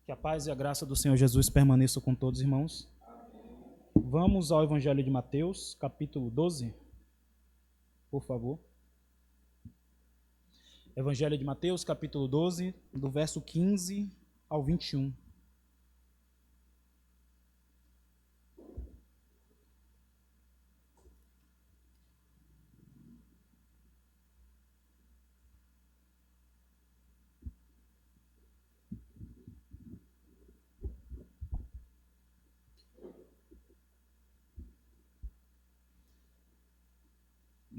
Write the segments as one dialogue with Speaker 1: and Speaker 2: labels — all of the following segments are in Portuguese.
Speaker 1: Que a paz e a graça do Senhor Jesus permaneçam com todos, irmãos. Vamos ao Evangelho de Mateus, capítulo 12, por favor. Evangelho de Mateus, capítulo 12, do verso 15 ao 21.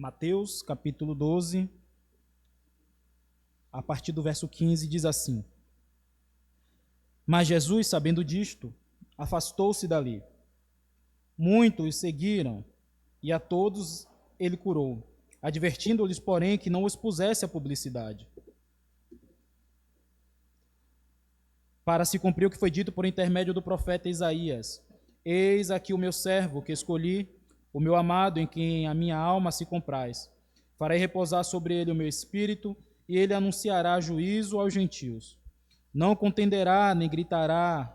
Speaker 1: Mateus, capítulo 12, a partir do verso 15, diz assim: Mas Jesus, sabendo disto, afastou-se dali. Muitos o seguiram, e a todos ele curou, advertindo-lhes, porém, que não os pusesse à publicidade, para se cumprir o que foi dito por intermédio do profeta Isaías: Eis aqui o meu servo que escolhi, o meu amado, em quem a minha alma se compraz. Farei repousar sobre ele o meu espírito, e ele anunciará juízo aos gentios. Não contenderá, nem gritará,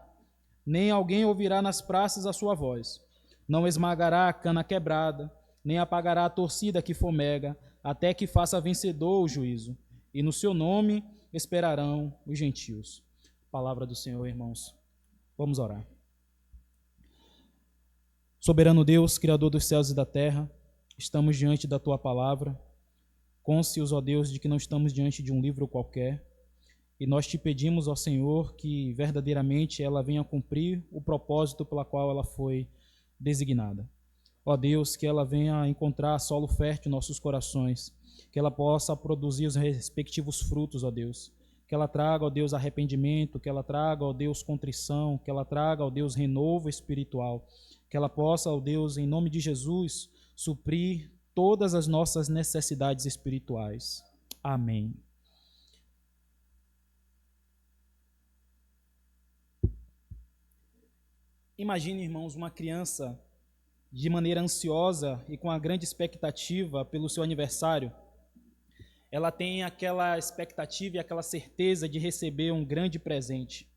Speaker 1: nem alguém ouvirá nas praças a sua voz. Não esmagará a cana quebrada, nem apagará a torcida que fomega, até que faça vencedor o juízo. E no seu nome esperarão os gentios. Palavra do Senhor, irmãos. Vamos orar. Soberano Deus, Criador dos céus e da terra, estamos diante da Tua palavra, conscientes, ó Deus, de que não estamos diante de um livro qualquer, e nós te pedimos, ó Senhor, que verdadeiramente ela venha cumprir o propósito pela qual ela foi designada. Ó Deus, que ela venha encontrar solo fértil em nossos corações, que ela possa produzir os respectivos frutos, ó Deus, que ela traga, ó Deus, arrependimento, que ela traga, ó Deus, contrição, que ela traga, ó Deus, renovo espiritual, que ela possa, ó Deus, em nome de Jesus, suprir todas as nossas necessidades espirituais. Amém. Imagine, irmãos, uma criança de maneira ansiosa e com a grande expectativa pelo seu aniversário. Ela tem aquela expectativa e aquela certeza de receber um grande presente.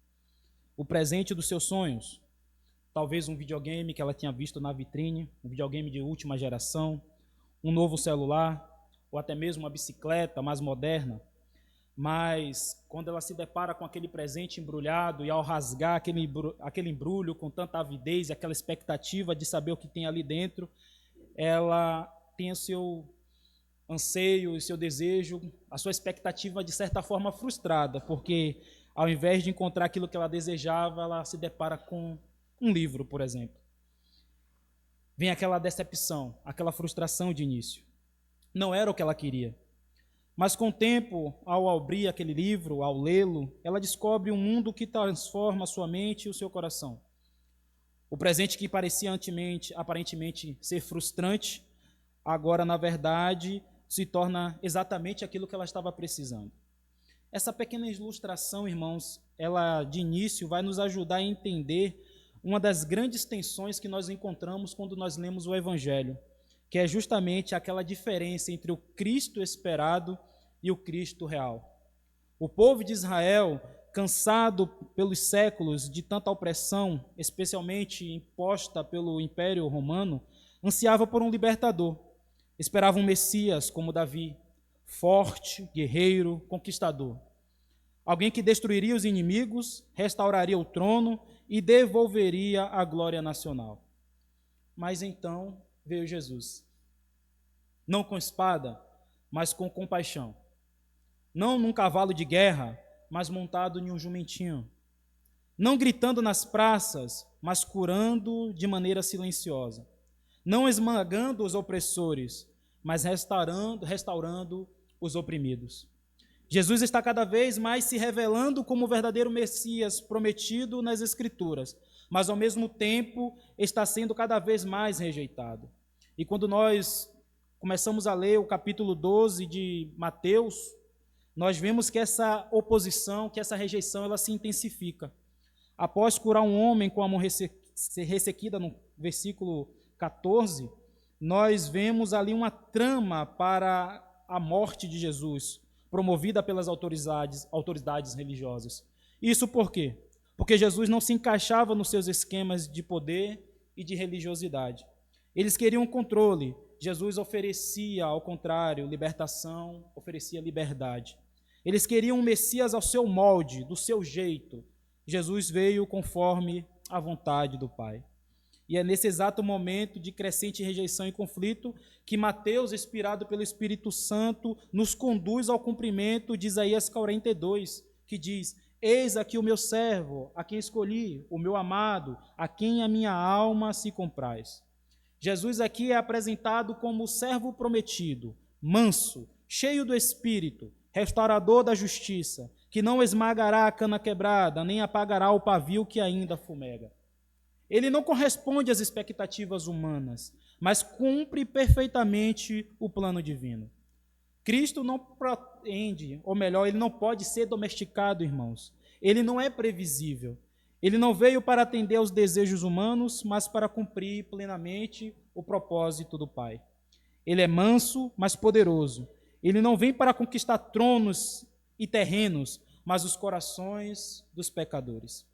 Speaker 1: O presente dos seus sonhos. Talvez um videogame que ela tinha visto na vitrine, um videogame de última geração, um novo celular, ou até mesmo uma bicicleta mais moderna. Mas quando ela se depara com aquele presente embrulhado e ao rasgar aquele embrulho com tanta avidez e aquela expectativa de saber o que tem ali dentro, ela tem o seu anseio, o seu desejo, a sua expectativa de certa forma frustrada, porque ao invés de encontrar aquilo que ela desejava, ela se depara com um livro, por exemplo. Vem aquela decepção, aquela frustração de início. Não era o que ela queria. Mas com o tempo, ao abrir aquele livro, ao lê-lo, ela descobre um mundo que transforma a sua mente e o seu coração. O presente que parecia aparentemente ser frustrante, agora, na verdade, se torna exatamente aquilo que ela estava precisando. Essa pequena ilustração, irmãos, ela de início vai nos ajudar a entender uma das grandes tensões que nós encontramos quando nós lemos o Evangelho, que é justamente aquela diferença entre o Cristo esperado e o Cristo real. O povo de Israel, cansado pelos séculos de tanta opressão, especialmente imposta pelo Império Romano, ansiava por um libertador. Esperava um Messias como Davi, forte, guerreiro, conquistador. Alguém que destruiria os inimigos, restauraria o trono e devolveria a glória nacional. Mas então veio Jesus. Não com espada, mas com compaixão. Não num cavalo de guerra, mas montado em um jumentinho. Não gritando nas praças, mas curando de maneira silenciosa. Não esmagando os opressores, mas restaurando os oprimidos. Jesus está cada vez mais se revelando como o verdadeiro Messias prometido nas Escrituras, mas ao mesmo tempo está sendo cada vez mais rejeitado. E quando nós começamos a ler o capítulo 12 de Mateus, nós vemos que essa oposição, que essa rejeição, ela se intensifica. Após curar um homem com a mão ressequida, no versículo 14, nós vemos ali uma trama para a morte de Jesus, promovida pelas autoridades religiosas. Isso por quê? porque Jesus não se encaixava nos seus esquemas de poder e de religiosidade. Eles queriam controle. Jesus oferecia, ao contrário, libertação, oferecia liberdade. Eles queriam um Messias ao seu molde, do seu jeito. Jesus veio conforme a vontade do Pai. E é nesse exato momento de crescente rejeição e conflito que Mateus, inspirado pelo Espírito Santo, nos conduz ao cumprimento de Isaías 42, que diz: eis aqui o meu servo, a quem escolhi, o meu amado, a quem a minha alma se compraz. Jesus aqui é apresentado como o servo prometido, manso, cheio do Espírito, restaurador da justiça, que não esmagará a cana quebrada, nem apagará o pavio que ainda fumega. Ele não corresponde às expectativas humanas, mas cumpre perfeitamente o plano divino. Cristo não pretende, ou melhor, ele não pode ser domesticado, irmãos. Ele não é previsível. Ele não veio para atender aos desejos humanos, mas para cumprir plenamente o propósito do Pai. Ele é manso, mas poderoso. Ele não vem para conquistar tronos e terrenos, mas os corações dos pecadores.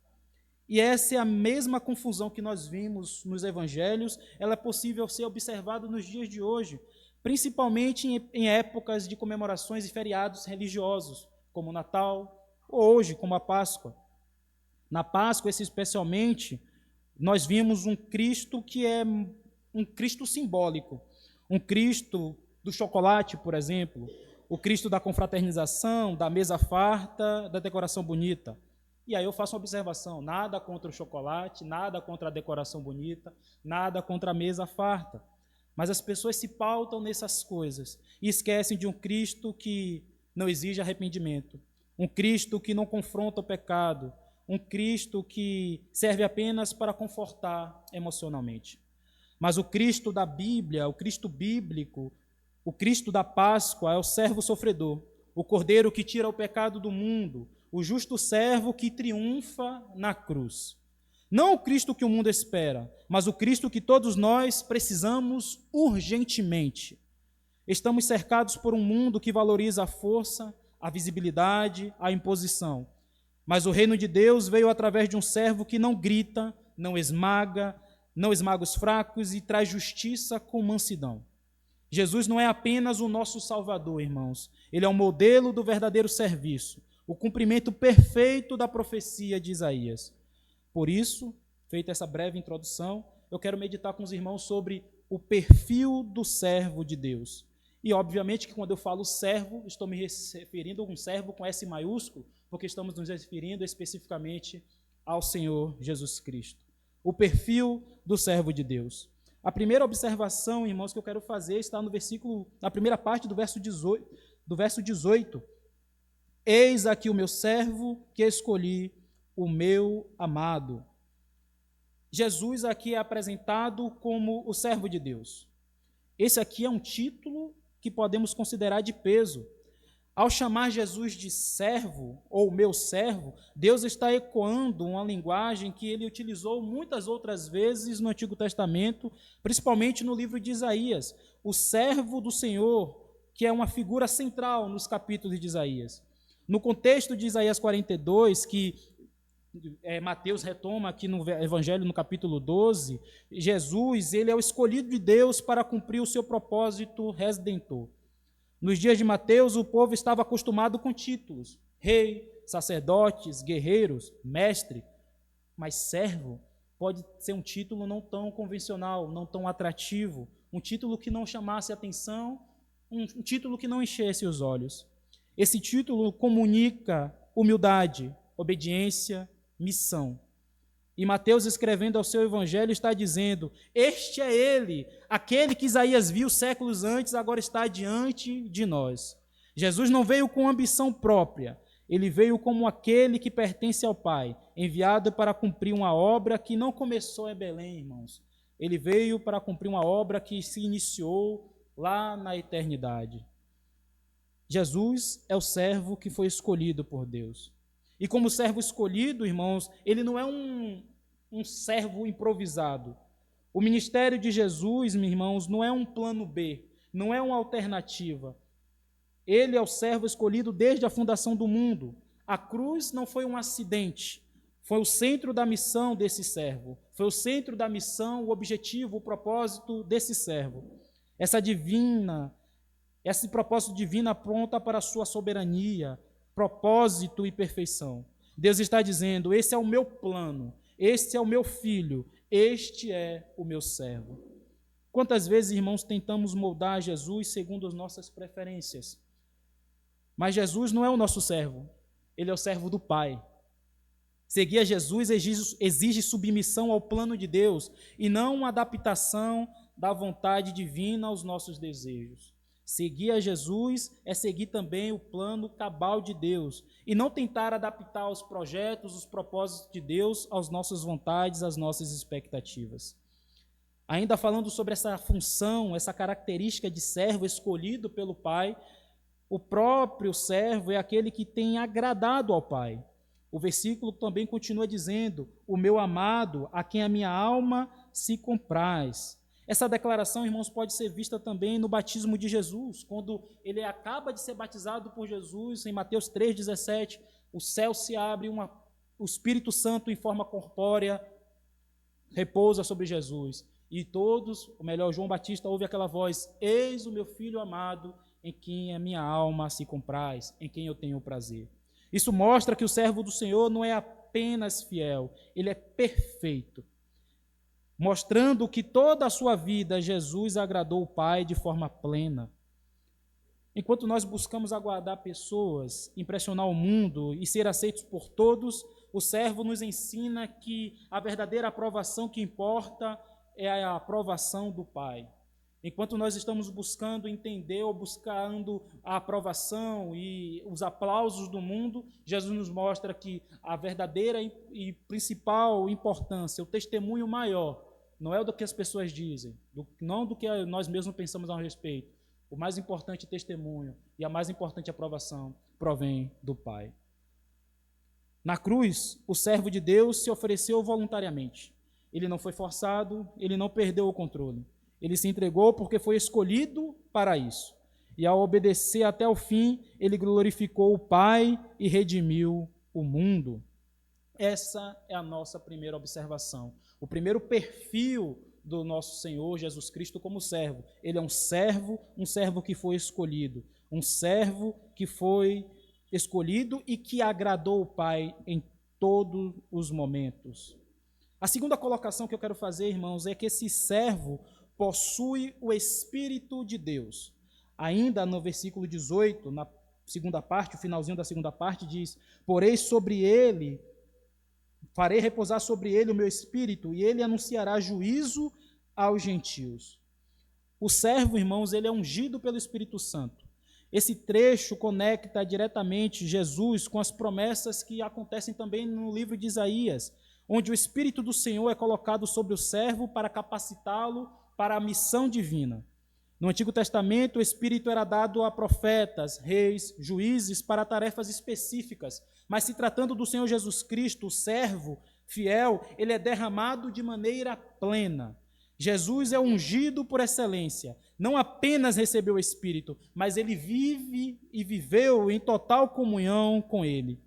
Speaker 1: E essa é a mesma confusão que nós vimos nos evangelhos, ela é possível ser observada nos dias de hoje, principalmente em épocas de comemorações e feriados religiosos, como o Natal, ou hoje, como a Páscoa. Na Páscoa, especialmente, nós vimos um Cristo que é um Cristo simbólico, um Cristo do chocolate, por exemplo, o Cristo da confraternização, da mesa farta, da decoração bonita. E aí eu faço uma observação: nada contra o chocolate, nada contra a decoração bonita, nada contra a mesa farta. Mas as pessoas se pautam nessas coisas e esquecem de um Cristo que não exige arrependimento, um Cristo que não confronta o pecado, um Cristo que serve apenas para confortar emocionalmente. Mas o Cristo da Bíblia, o Cristo bíblico, o Cristo da Páscoa é o servo sofredor, o Cordeiro que tira o pecado do mundo, o justo servo que triunfa na cruz. Não o Cristo que o mundo espera, mas o Cristo que todos nós precisamos urgentemente. Estamos cercados por um mundo que valoriza a força, a visibilidade, a imposição. Mas o reino de Deus veio através de um servo que não grita, não esmaga os fracos e traz justiça com mansidão. Jesus não é apenas o nosso Salvador, irmãos. Ele é o modelo do verdadeiro serviço, o cumprimento perfeito da profecia de Isaías. Por isso, feita essa breve introdução, eu quero meditar com os irmãos sobre o perfil do servo de Deus. E, obviamente, que quando eu falo servo, estou me referindo a um servo com S maiúsculo, porque estamos nos referindo especificamente ao Senhor Jesus Cristo. O perfil do servo de Deus. A primeira observação, irmãos, que eu quero fazer está no versículo, na primeira parte do verso 18. Eis aqui o meu servo que escolhi, o meu amado. Jesus aqui é apresentado como o servo de Deus. Esse aqui é um título que podemos considerar de peso. Ao chamar Jesus de servo, ou meu servo, Deus está ecoando uma linguagem que ele utilizou muitas outras vezes no Antigo Testamento, principalmente no livro de Isaías. O servo do Senhor, que é uma figura central nos capítulos de Isaías. No contexto de Isaías 42, que Mateus retoma aqui no Evangelho, no capítulo 12, Jesus, ele é o escolhido de Deus para cumprir o seu propósito redentor. Nos dias de Mateus, o povo estava acostumado com títulos: rei, sacerdotes, guerreiros, mestre. Mas servo pode ser um título não tão convencional, não tão atrativo, um título que não chamasse atenção, um título que não enchesse os olhos. Esse título comunica humildade, obediência, missão. E Mateus, escrevendo ao seu evangelho, está dizendo: este é ele, aquele que Isaías viu séculos antes, agora está diante de nós. Jesus não veio com ambição própria, ele veio como aquele que pertence ao Pai, enviado para cumprir uma obra que não começou em Belém, irmãos. Ele veio para cumprir uma obra que se iniciou lá na eternidade. Jesus é o servo que foi escolhido por Deus. E como servo escolhido, irmãos, ele não é um servo improvisado. O ministério de Jesus, meus irmãos, não é um plano B, não é uma alternativa. Ele é o servo escolhido desde a fundação do mundo. A cruz não foi um acidente. Foi o centro da missão desse servo. Foi o centro da missão, o objetivo, o propósito desse servo. Esse propósito divino aponta para a sua soberania, propósito e perfeição. Deus está dizendo: esse é o meu plano, este é o meu filho, este é o meu servo. Quantas vezes, irmãos, tentamos moldar Jesus segundo as nossas preferências? Mas Jesus não é o nosso servo, ele é o servo do Pai. Seguir a Jesus exige submissão ao plano de Deus e não uma adaptação da vontade divina aos nossos desejos. Seguir a Jesus é seguir também o plano cabal de Deus e não tentar adaptar os projetos, os propósitos de Deus às nossas vontades, às nossas expectativas. Ainda falando sobre essa função, essa característica de servo escolhido pelo Pai, o próprio servo é aquele que tem agradado ao Pai. O versículo também continua dizendo: o meu amado, a quem a minha alma se compraz. Essa declaração, irmãos, pode ser vista também no batismo de Jesus, quando ele acaba de ser batizado por Jesus, em Mateus 3,17, o céu se abre, o Espírito Santo em forma corpórea repousa sobre Jesus. E todos, ou melhor, João Batista ouve aquela voz: eis o meu filho amado, em quem a minha alma se compraz, em quem eu tenho prazer. Isso mostra que o servo do Senhor não é apenas fiel, ele é perfeito, mostrando que toda a sua vida Jesus agradou o Pai de forma plena. Enquanto nós buscamos agradar pessoas, impressionar o mundo e ser aceitos por todos, o servo nos ensina que a verdadeira aprovação que importa é a aprovação do Pai. Enquanto nós estamos buscando entender ou buscando a aprovação e os aplausos do mundo, Jesus nos mostra que a verdadeira e principal importância, o testemunho maior, não é o do que as pessoas dizem, não do que nós mesmos pensamos a respeito. O mais importante testemunho e a mais importante aprovação provém do Pai. Na cruz, o servo de Deus se ofereceu voluntariamente. Ele não foi forçado, ele não perdeu o controle. Ele se entregou porque foi escolhido para isso. E ao obedecer até o fim, ele glorificou o Pai e redimiu o mundo. Essa é a nossa primeira observação. O primeiro perfil do nosso Senhor Jesus Cristo como servo. Ele é um servo que foi escolhido. Um servo que foi escolhido e que agradou o Pai em todos os momentos. A segunda colocação que eu quero fazer, irmãos, é que esse servo possui o Espírito de Deus. Ainda no versículo 18, na segunda parte, o finalzinho da segunda parte diz: farei repousar sobre ele o meu Espírito, e ele anunciará juízo aos gentios. O servo, irmãos, ele é ungido pelo Espírito Santo. Esse trecho conecta diretamente Jesus com as promessas que acontecem também no livro de Isaías, onde o Espírito do Senhor é colocado sobre o servo para capacitá-lo para a missão divina. No Antigo Testamento, o Espírito era dado a profetas, reis, juízes para tarefas específicas, mas se tratando do Senhor Jesus Cristo, o servo fiel, ele é derramado de maneira plena. Jesus é ungido por excelência, não apenas recebeu o Espírito, mas ele vive e viveu em total comunhão com ele.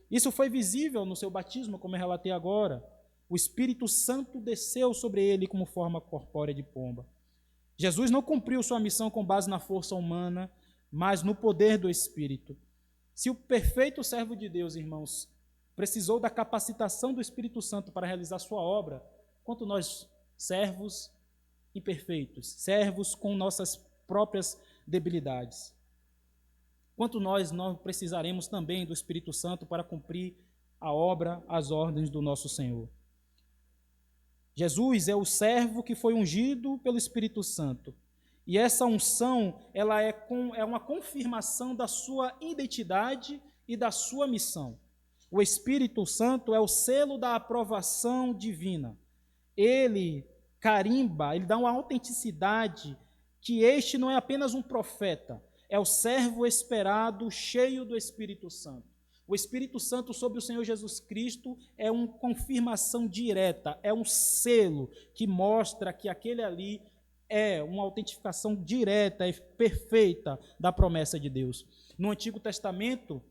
Speaker 1: Isso foi visível no seu batismo, como eu relatei agora. O Espírito Santo desceu sobre ele como forma corpórea de pomba. Jesus não cumpriu sua missão com base na força humana, mas no poder do Espírito. Se o perfeito servo de Deus, irmãos, precisou da capacitação do Espírito Santo para realizar sua obra, quanto nós, servos imperfeitos, servos com nossas próprias debilidades, quanto nós não precisaremos também do Espírito Santo para cumprir a obra, as ordens do nosso Senhor. Jesus é o servo que foi ungido pelo Espírito Santo. E essa unção, ela é uma confirmação da sua identidade e da sua missão. O Espírito Santo é o selo da aprovação divina. Ele carimba, ele dá uma autenticidade que este não é apenas um profeta, é o servo esperado, cheio do Espírito Santo. O Espírito Santo sobre o Senhor Jesus Cristo é uma confirmação direta, é um selo que mostra que aquele ali é uma autentificação direta e perfeita da promessa de Deus. No Antigo Testamento,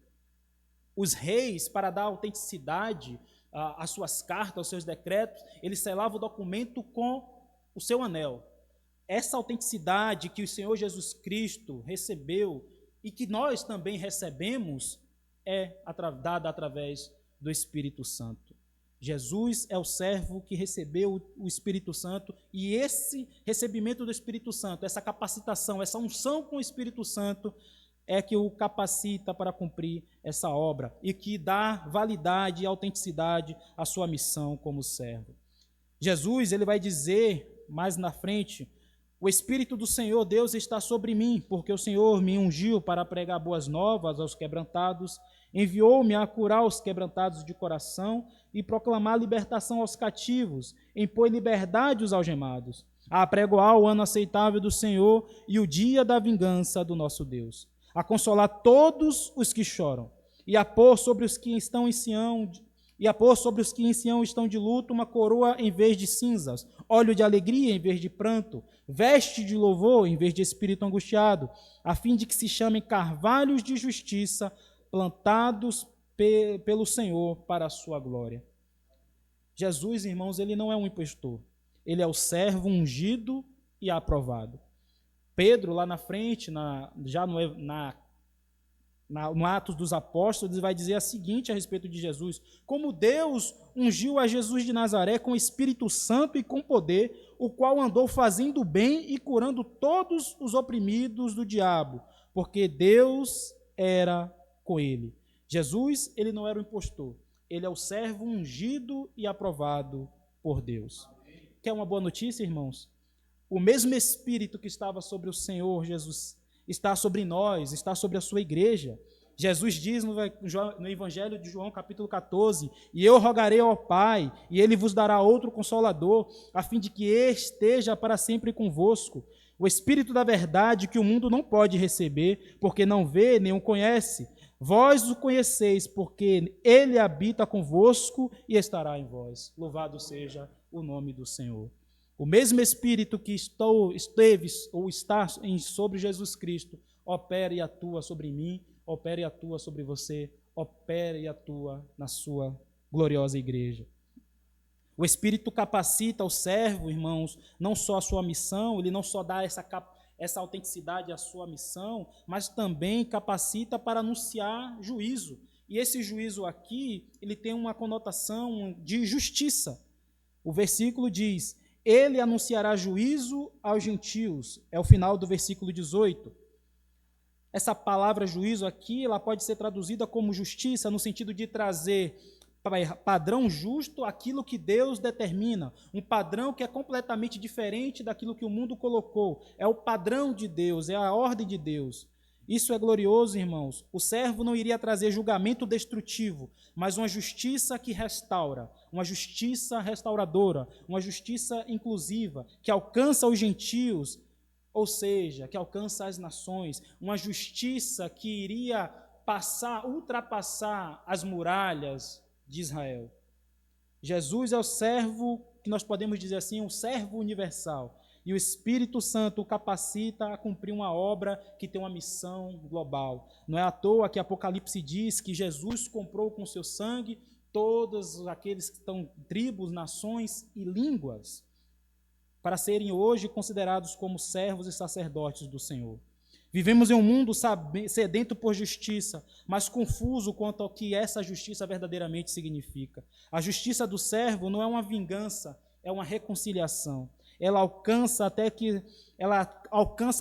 Speaker 1: os reis, para dar autenticidade, as suas cartas, os seus decretos, ele selava o documento com o seu anel. Essa autenticidade que o Senhor Jesus Cristo recebeu e que nós também recebemos é dada através do Espírito Santo. Jesus é o servo que recebeu o Espírito Santo, e esse recebimento do Espírito Santo, essa capacitação, essa unção com o Espírito Santo é que o capacita para cumprir essa obra e que dá validade e autenticidade à sua missão como servo. Jesus, ele vai dizer mais na frente: o Espírito do Senhor Deus está sobre mim, porque o Senhor me ungiu para pregar boas novas aos quebrantados, enviou-me a curar os quebrantados de coração e proclamar libertação aos cativos, impor liberdade aos algemados, a apregoar o ano aceitável do Senhor e o dia da vingança do nosso Deus, a consolar todos os que choram e a pôr sobre os que estão em Sião estão de luto uma coroa em vez de cinzas, óleo de alegria em vez de pranto, veste de louvor em vez de espírito angustiado, a fim de que se chamem carvalhos de justiça, plantados pelo Senhor para a sua glória. Jesus, irmãos, ele não é um impostor, ele é o servo ungido e aprovado. Pedro, lá na frente, no Atos dos Apóstolos, vai dizer a seguinte a respeito de Jesus: como Deus ungiu a Jesus de Nazaré com o Espírito Santo e com poder, o qual andou fazendo bem e curando todos os oprimidos do diabo, porque Deus era com ele. Jesus, ele não era um impostor, ele é o servo ungido e aprovado por Deus. Quer uma boa notícia, irmãos? O mesmo Espírito que estava sobre o Senhor Jesus está sobre nós, está sobre a sua igreja. Jesus diz no Evangelho de João, capítulo 14, e eu rogarei ao Pai, e ele vos dará outro Consolador, a fim de que esteja para sempre convosco. O Espírito da verdade que o mundo não pode receber, porque não vê nem o conhece. Vós o conheceis, porque ele habita convosco e estará em vós. Louvado seja o nome do Senhor. O mesmo Espírito que esteve ou está sobre Jesus Cristo opera e atua sobre mim, opera e atua sobre você, opera e atua na sua gloriosa igreja. O Espírito capacita o servo, irmãos, não só a sua missão, ele não só dá essa autenticidade à sua missão, mas também capacita para anunciar juízo. E esse juízo aqui, ele tem uma conotação de justiça. O versículo diz: ele anunciará juízo aos gentios. É o final do versículo 18. Essa palavra juízo aqui, ela pode ser traduzida como justiça, no sentido de trazer padrão justo aquilo que Deus determina. Um padrão que é completamente diferente daquilo que o mundo colocou. É o padrão de Deus, é a ordem de Deus. Isso é glorioso, irmãos. O servo não iria trazer julgamento destrutivo, mas uma justiça que restaura, uma justiça restauradora, uma justiça inclusiva, que alcança os gentios, ou seja, que alcança as nações, uma justiça que iria ultrapassar as muralhas de Israel. Jesus é o servo, que nós podemos dizer assim, um servo universal. E o Espírito Santo o capacita a cumprir uma obra que tem uma missão global. Não é à toa que Apocalipse diz que Jesus comprou com seu sangue todos aqueles que estão tribos, nações e línguas, para serem hoje considerados como servos e sacerdotes do Senhor. Vivemos em um mundo sedento por justiça, mas confuso quanto ao que essa justiça verdadeiramente significa. A justiça do servo não é uma vingança, é uma reconciliação. Ela alcança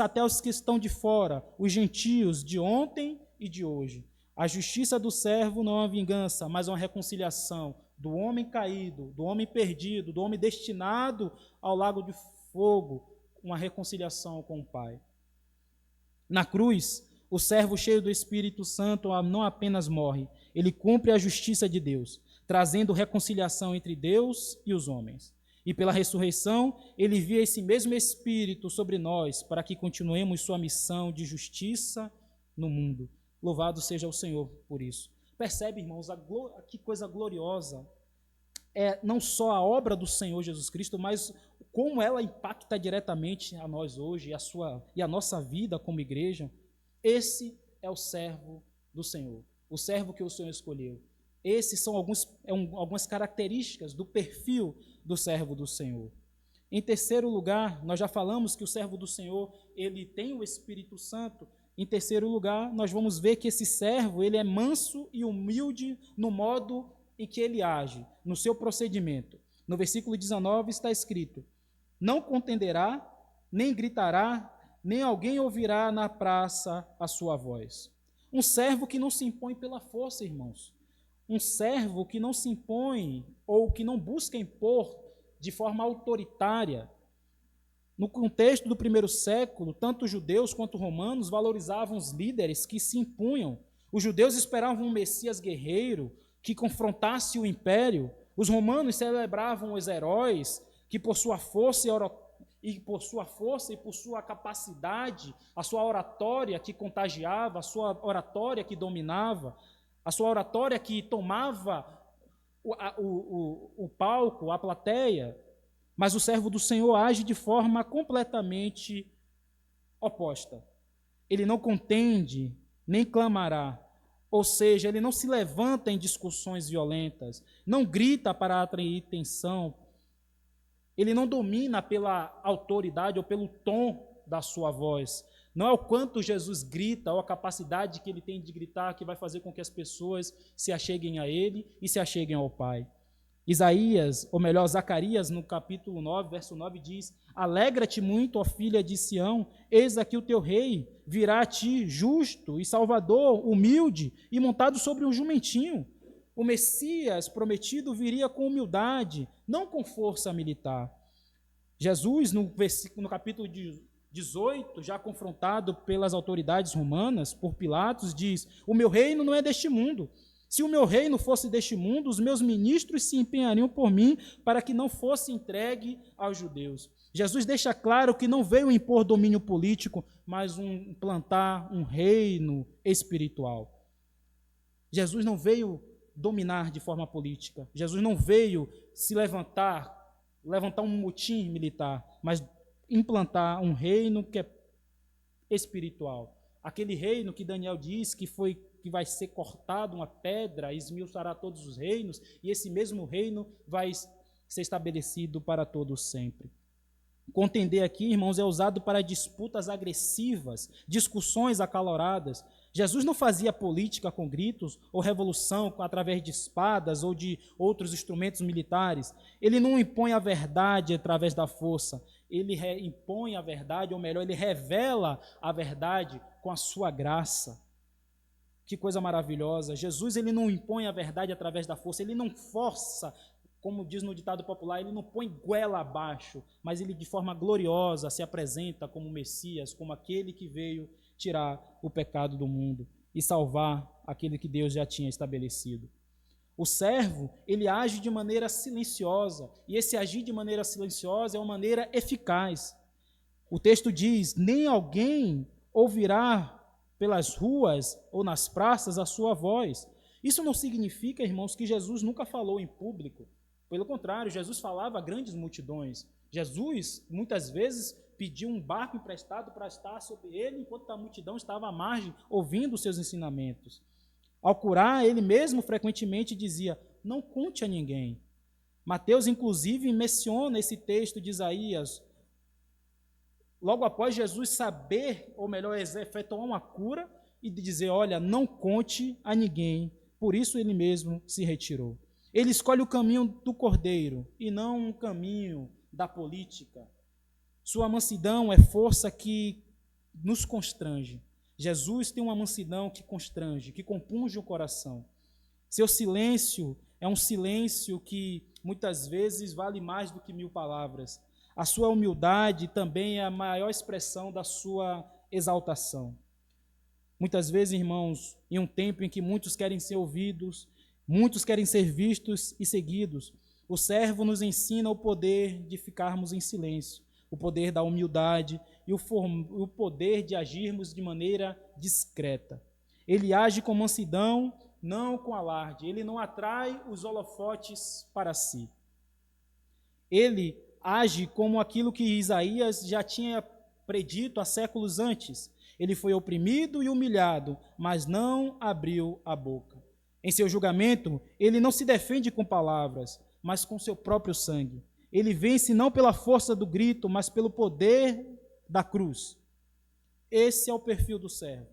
Speaker 1: até os que estão de fora, os gentios de ontem e de hoje. A justiça do servo não é uma vingança, mas uma reconciliação do homem caído, do homem perdido, do homem destinado ao lago de fogo, uma reconciliação com o Pai. Na cruz, o servo cheio do Espírito Santo não apenas morre, ele cumpre a justiça de Deus, trazendo reconciliação entre Deus e os homens. E pela ressurreição, ele envia esse mesmo Espírito sobre nós para que continuemos sua missão de justiça no mundo. Louvado seja o Senhor por isso. Percebe, irmãos, que coisa gloriosa é não só a obra do Senhor Jesus Cristo, mas como ela impacta diretamente a nós hoje e a nossa vida como igreja. Esse é o servo do Senhor, o servo que o Senhor escolheu. Esses são algumas características do perfil do servo do Senhor. Em terceiro lugar, nós já falamos que o servo do Senhor, ele tem o Espírito Santo. Em terceiro lugar, nós vamos ver que esse servo, ele é manso e humilde no modo em que ele age, no seu procedimento. No versículo 19 está escrito: não contenderá, nem gritará, nem alguém ouvirá na praça a sua voz. Um servo que não se impõe pela força, irmãos. Um servo que não se impõe ou que não busca impor de forma autoritária. No contexto do primeiro século, tanto judeus quanto romanos valorizavam os líderes que se impunham. Os judeus esperavam um Messias guerreiro que confrontasse o império. Os romanos celebravam os heróis que, por sua força e por sua capacidade, a sua oratória que contagiava, a sua oratória que dominava, a sua oratória que tomava o palco, a plateia. Mas o servo do Senhor age de forma completamente oposta. Ele não contende, nem clamará. Ou seja, ele não se levanta em discussões violentas, não grita para atrair atenção, ele não domina pela autoridade ou pelo tom da sua voz. Não é o quanto Jesus grita ou a capacidade que ele tem de gritar que vai fazer com que as pessoas se acheguem a ele e se acheguem ao Pai. Isaías, ou melhor, Zacarias, no capítulo 9, verso 9, diz: alegra-te muito, ó filha de Sião, eis aqui o teu rei, virá a ti justo e salvador, humilde e montado sobre um jumentinho. O Messias prometido viria com humildade, não com força militar. Jesus, no capítulo 18, já confrontado pelas autoridades romanas, por Pilatos, diz: o meu reino não é deste mundo. Se o meu reino fosse deste mundo, os meus ministros se empenhariam por mim para que não fosse entregue aos judeus. Jesus deixa claro que não veio impor domínio político, mas implantar um reino espiritual. Jesus não veio dominar de forma política. Jesus não veio se levantar um motim militar, mas implantar um reino que é espiritual. Aquele reino que Daniel diz que vai ser cortado uma pedra, esmiuçará todos os reinos, e esse mesmo reino vai ser estabelecido para todos sempre. Contender aqui, irmãos, é usado para disputas agressivas, discussões acaloradas. Jesus não fazia política com gritos ou revolução através de espadas ou de outros instrumentos militares. Ele não impõe a verdade através da força. Ele impõe a verdade, ou melhor, ele revela a verdade com a sua graça. Que coisa maravilhosa. Jesus, ele não impõe a verdade através da força, ele não força, como diz no ditado popular, ele não põe goela abaixo, mas ele de forma gloriosa se apresenta como Messias, como aquele que veio tirar o pecado do mundo e salvar aquele que Deus já tinha estabelecido. O servo, ele age de maneira silenciosa, e esse agir de maneira silenciosa é uma maneira eficaz. O texto diz: nem alguém ouvirá pelas ruas ou nas praças a sua voz. Isso não significa, irmãos, que Jesus nunca falou em público. Pelo contrário, Jesus falava a grandes multidões. Jesus, muitas vezes, pediu um barco emprestado para estar sobre ele, enquanto a multidão estava à margem, ouvindo os seus ensinamentos. Ao curar, ele mesmo frequentemente dizia: não conte a ninguém. Mateus, inclusive, menciona esse texto de Isaías, logo após Jesus saber, ou melhor, efetuar uma cura e dizer: olha, não conte a ninguém. Por isso ele mesmo se retirou. Ele escolhe o caminho do cordeiro e não um caminho da política. Sua mansidão é força que nos constrange. Jesus tem uma mansidão que constrange, que compunge o coração. Seu silêncio é um silêncio que muitas vezes vale mais do que 1000 palavras. A sua humildade também é a maior expressão da sua exaltação. Muitas vezes, irmãos, em um tempo em que muitos querem ser ouvidos, muitos querem ser vistos e seguidos, o servo nos ensina o poder de ficarmos em silêncio, o poder da humildade e o poder de agirmos de maneira discreta. Ele age com mansidão, não com alarde. Ele não atrai os holofotes para si. Ele age como aquilo que Isaías já tinha predito há séculos antes. Ele foi oprimido e humilhado, mas não abriu a boca. Em seu julgamento, ele não se defende com palavras, mas com seu próprio sangue. Ele vence não pela força do grito, mas pelo poder da cruz. Esse é o perfil do servo.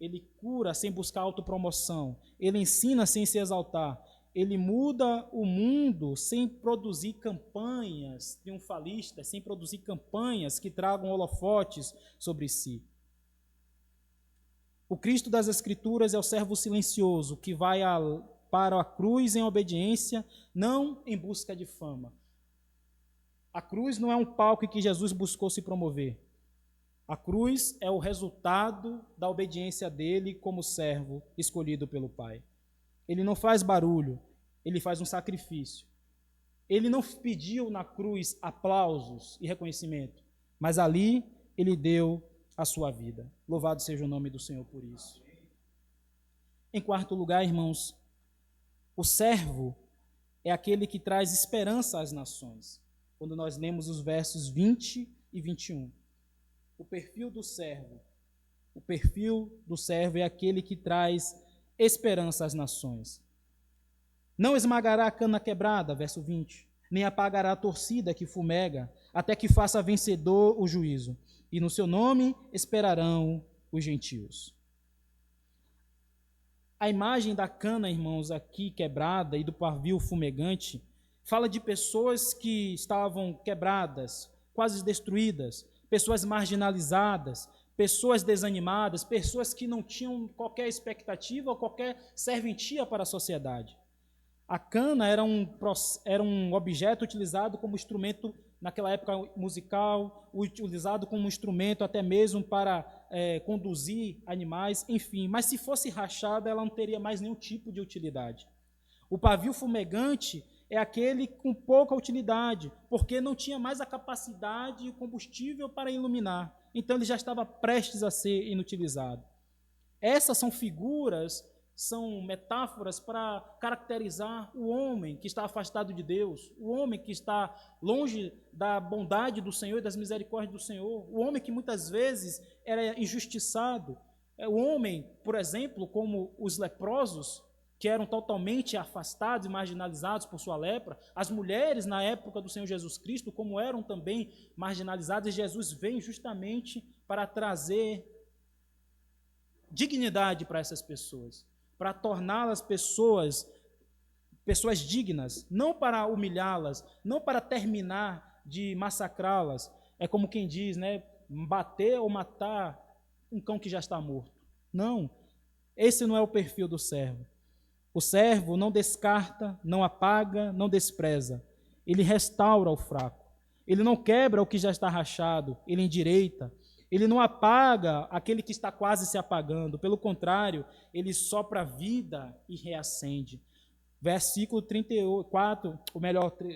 Speaker 1: Ele cura sem buscar autopromoção. Ele ensina sem se exaltar. Ele muda o mundo sem produzir campanhas triunfalistas, sem produzir campanhas que tragam holofotes sobre si. O Cristo das Escrituras é o servo silencioso que vai para a cruz em obediência, não em busca de fama. A cruz não é um palco em que Jesus buscou se promover. A cruz é o resultado da obediência dele como servo escolhido pelo Pai. Ele não faz barulho, ele faz um sacrifício. Ele não pediu na cruz aplausos e reconhecimento, mas ali ele deu a sua vida. Louvado seja o nome do Senhor por isso. Em quarto lugar, irmãos, o servo é aquele que traz esperança às nações. Quando nós lemos os versos 20 e 21. O perfil do servo é aquele que traz esperança às nações. Não esmagará a cana quebrada, verso 20, nem apagará a torcida que fumega, até que faça vencedor o juízo. E no seu nome esperarão os gentios. A imagem da cana, irmãos, aqui quebrada e do pavio fumegante, fala de pessoas que estavam quebradas, quase destruídas, pessoas marginalizadas, pessoas desanimadas, pessoas que não tinham qualquer expectativa ou qualquer serventia para a sociedade. A cana era um objeto utilizado como instrumento, naquela época musical, utilizado como instrumento até mesmo para conduzir animais, enfim. Mas se fosse rachada, ela não teria mais nenhum tipo de utilidade. O pavio fumegante é aquele com pouca utilidade, porque não tinha mais a capacidade e o combustível para iluminar. Então ele já estava prestes a ser inutilizado. Essas são figuras, são metáforas para caracterizar o homem que está afastado de Deus, o homem que está longe da bondade do Senhor e das misericórdias do Senhor, o homem que muitas vezes era injustiçado, o homem, por exemplo, como os leprosos, que eram totalmente afastados e marginalizados por sua lepra, as mulheres na época do Senhor Jesus Cristo, como eram também marginalizadas, Jesus vem justamente para trazer dignidade para essas pessoas, para torná-las pessoas dignas, não para humilhá-las, não para terminar de massacrá-las. É como quem diz, né, bater ou matar um cão que já está morto. Não, esse não é o perfil do servo. O servo não descarta, não apaga, não despreza. Ele restaura o fraco. Ele não quebra o que já está rachado, ele endireita. Ele não apaga aquele que está quase se apagando. Pelo contrário, ele sopra vida e reacende. Versículo 34,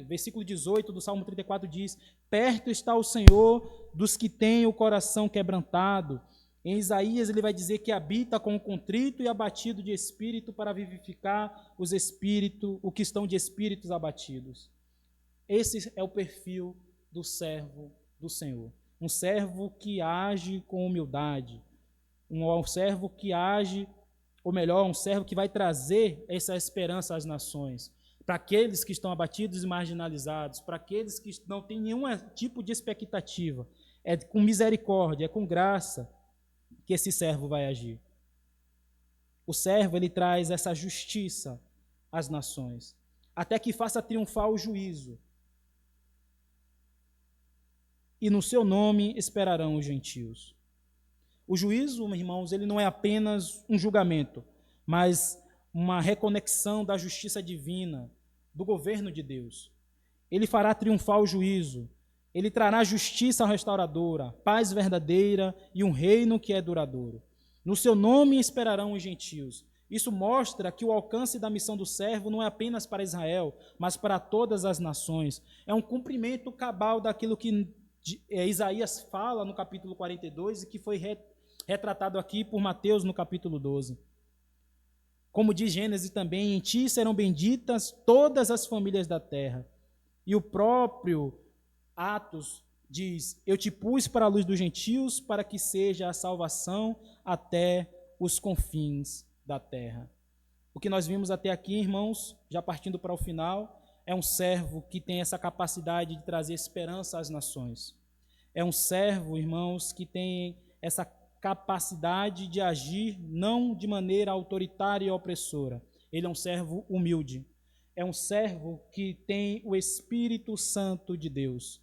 Speaker 1: versículo 18 do Salmo 34 diz: perto está o Senhor dos que têm o coração quebrantado. Em Isaías ele vai dizer que habita com o contrito e abatido de espírito para vivificar os que estão de espíritos abatidos. Esse é o perfil do servo do Senhor. Um servo que age com humildade, um servo que age, ou melhor, um servo que vai trazer essa esperança às nações, para aqueles que estão abatidos e marginalizados, para aqueles que não têm nenhum tipo de expectativa. É com misericórdia, é com graça que esse servo vai agir. O servo, ele traz essa justiça às nações, até que faça triunfar o juízo. E no seu nome esperarão os gentios. O juízo, irmãos, ele não é apenas um julgamento, mas uma reconexão da justiça divina, do governo de Deus. Ele fará triunfar o juízo, ele trará justiça restauradora, paz verdadeira e um reino que é duradouro. No seu nome esperarão os gentios. Isso mostra que o alcance da missão do servo não é apenas para Israel, mas para todas as nações. É um cumprimento cabal daquilo que Isaías fala no capítulo 42 e que foi retratado aqui por Mateus no capítulo 12. Como diz Gênesis também, em ti serão benditas todas as famílias da terra. E o próprio Atos diz, eu te pus para a luz dos gentios, para que seja a salvação até os confins da terra. O que nós vimos até aqui, irmãos, já partindo para o final, é um servo que tem essa capacidade de trazer esperança às nações. É um servo, irmãos, que tem essa capacidade de agir não de maneira autoritária e opressora. Ele é um servo humilde. É um servo que tem o Espírito Santo de Deus.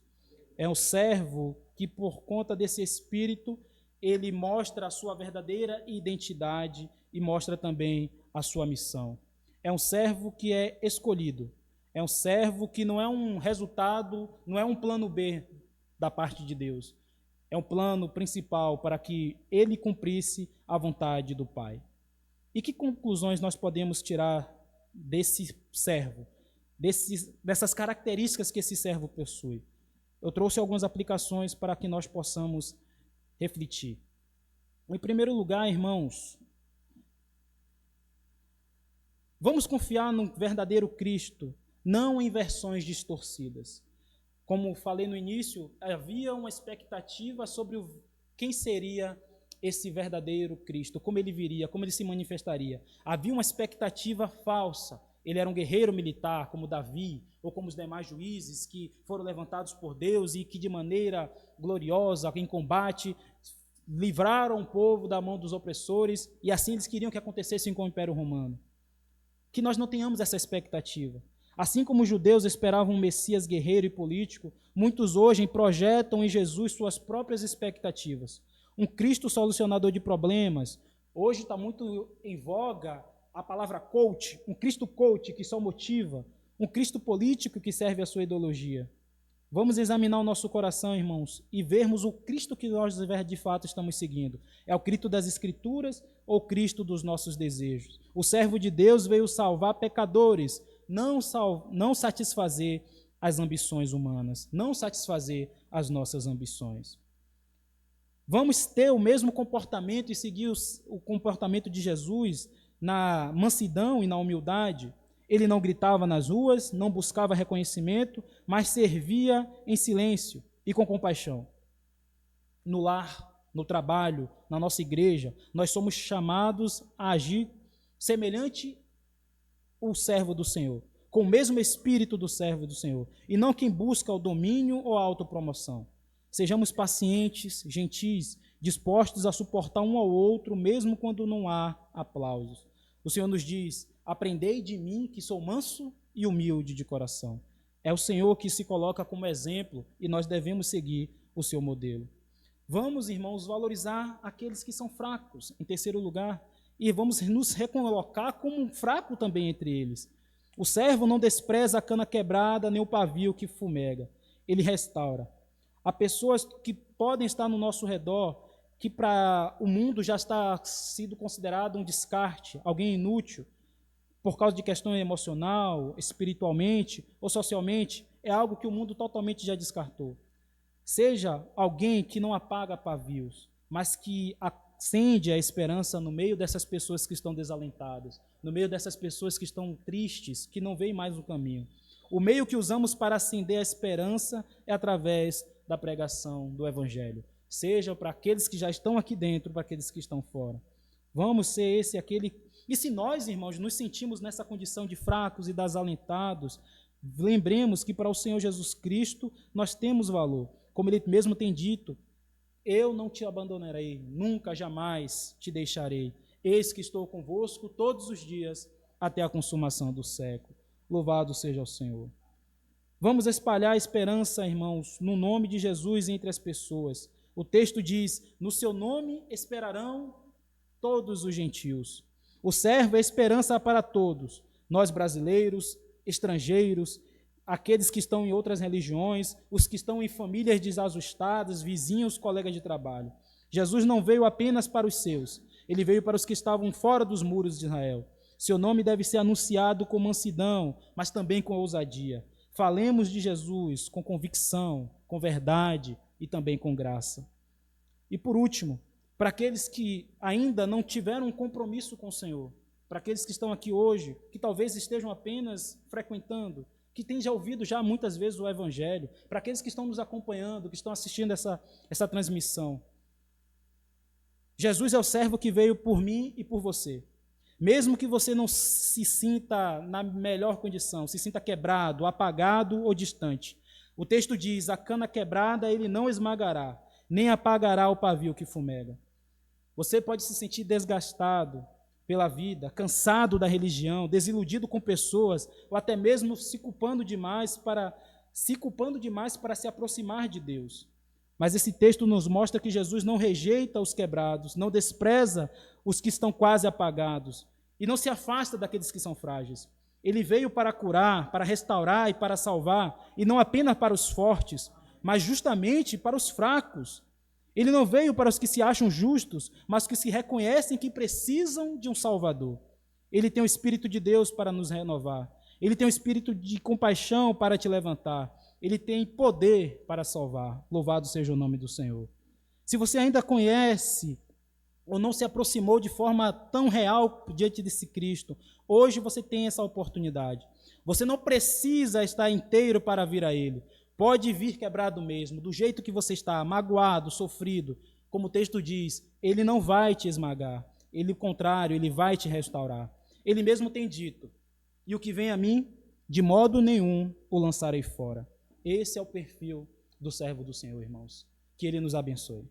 Speaker 1: É um servo que, por conta desse Espírito, ele mostra a sua verdadeira identidade e mostra também a sua missão. É um servo que é escolhido. É um servo que não é um resultado, não é um plano B da parte de Deus. É um plano principal para que ele cumprisse a vontade do Pai. E que conclusões nós podemos tirar desse servo, dessas características que esse servo possui? Eu trouxe algumas aplicações para que nós possamos refletir. Em primeiro lugar, irmãos, vamos confiar no verdadeiro Cristo, não em versões distorcidas. Como falei no início, havia uma expectativa sobre quem seria esse verdadeiro Cristo, como ele viria, como ele se manifestaria. Havia uma expectativa falsa. Ele era um guerreiro militar, como Davi, ou como os demais juízes que foram levantados por Deus e que de maneira gloriosa, em combate, livraram o povo da mão dos opressores, e assim eles queriam que acontecesse com o Império Romano. Que nós não tenhamos essa expectativa. Assim como os judeus esperavam um Messias guerreiro e político, muitos hoje projetam em Jesus suas próprias expectativas. Um Cristo solucionador de problemas. Hoje está muito em voga a palavra coach, um Cristo coach que só motiva, um Cristo político que serve à sua ideologia. Vamos examinar o nosso coração, irmãos, e vermos o Cristo que nós de fato estamos seguindo. É o Cristo das Escrituras ou o Cristo dos nossos desejos? O servo de Deus veio salvar pecadores, não satisfazer as ambições humanas, não satisfazer as nossas ambições. Vamos ter o mesmo comportamento e seguir o comportamento de Jesus na mansidão e na humildade. Ele não gritava nas ruas, não buscava reconhecimento, mas servia em silêncio e com compaixão. No lar, no trabalho, na nossa igreja, nós somos chamados a agir semelhante ao servo do Senhor, com o mesmo espírito do servo do Senhor, e não quem busca o domínio ou a autopromoção. Sejamos pacientes, gentis, dispostos a suportar um ao outro, mesmo quando não há aplausos. O Senhor nos diz: aprendei de mim, que sou manso e humilde de coração. É o Senhor que se coloca como exemplo e nós devemos seguir o seu modelo. Vamos, irmãos, valorizar aqueles que são fracos, em terceiro lugar, e vamos nos recolocar como um fraco também entre eles. O servo não despreza a cana quebrada, nem o pavio que fumega. Ele restaura. Há pessoas que podem estar no nosso redor, que para o mundo já está sido considerado um descarte, alguém inútil, por causa de questão emocional, espiritualmente ou socialmente, é algo que o mundo totalmente já descartou. Seja alguém que não apaga pavios, mas que acende a esperança no meio dessas pessoas que estão desalentadas, no meio dessas pessoas que estão tristes, que não veem mais o caminho. O meio que usamos para acender a esperança é através da pregação do Evangelho, seja para aqueles que já estão aqui dentro, para aqueles que estão fora. Vamos ser aquele. E se nós, irmãos, nos sentimos nessa condição de fracos e desalentados, lembremos que para o Senhor Jesus Cristo nós temos valor. Como Ele mesmo tem dito: eu não te abandonarei, nunca, jamais te deixarei. Eis que estou convosco todos os dias até a consumação do século. Louvado seja o Senhor. Vamos espalhar a esperança, irmãos, no nome de Jesus entre as pessoas. O texto diz: no seu nome esperarão todos os gentios. O servo é esperança para todos, nós brasileiros, estrangeiros, aqueles que estão em outras religiões, os que estão em famílias desajustadas, vizinhos, colegas de trabalho. Jesus não veio apenas para os seus, ele veio para os que estavam fora dos muros de Israel. Seu nome deve ser anunciado com mansidão, mas também com ousadia. Falemos de Jesus com convicção, com verdade e também com graça. E por último, para aqueles que ainda não tiveram um compromisso com o Senhor, para aqueles que estão aqui hoje, que talvez estejam apenas frequentando, que têm já ouvido já muitas vezes o Evangelho, para aqueles que estão nos acompanhando, que estão assistindo essa transmissão. Jesus é o servo que veio por mim e por você. Mesmo que você não se sinta na melhor condição, se sinta quebrado, apagado ou distante. O texto diz: a cana quebrada ele não esmagará, nem apagará o pavio que fumega. Você pode se sentir desgastado pela vida, cansado da religião, desiludido com pessoas, ou até mesmo se culpando demais para se aproximar de Deus. Mas esse texto nos mostra que Jesus não rejeita os quebrados, não despreza os que estão quase apagados e não se afasta daqueles que são frágeis. Ele veio para curar, para restaurar e para salvar, e não apenas para os fortes, mas justamente para os fracos. Ele não veio para os que se acham justos, mas que se reconhecem que precisam de um Salvador. Ele tem o Espírito de Deus para nos renovar. Ele tem o Espírito de compaixão para te levantar. Ele tem poder para salvar. Louvado seja o nome do Senhor. Se você ainda conhece ou não se aproximou de forma tão real diante desse Cristo, hoje você tem essa oportunidade. Você não precisa estar inteiro para vir a Ele. Pode vir quebrado mesmo, do jeito que você está, magoado, sofrido. Como o texto diz, Ele não vai te esmagar. Ele, ao contrário, Ele vai te restaurar. Ele mesmo tem dito: e o que vem a mim, de modo nenhum o lançarei fora. Esse é o perfil do servo do Senhor, irmãos. Que Ele nos abençoe.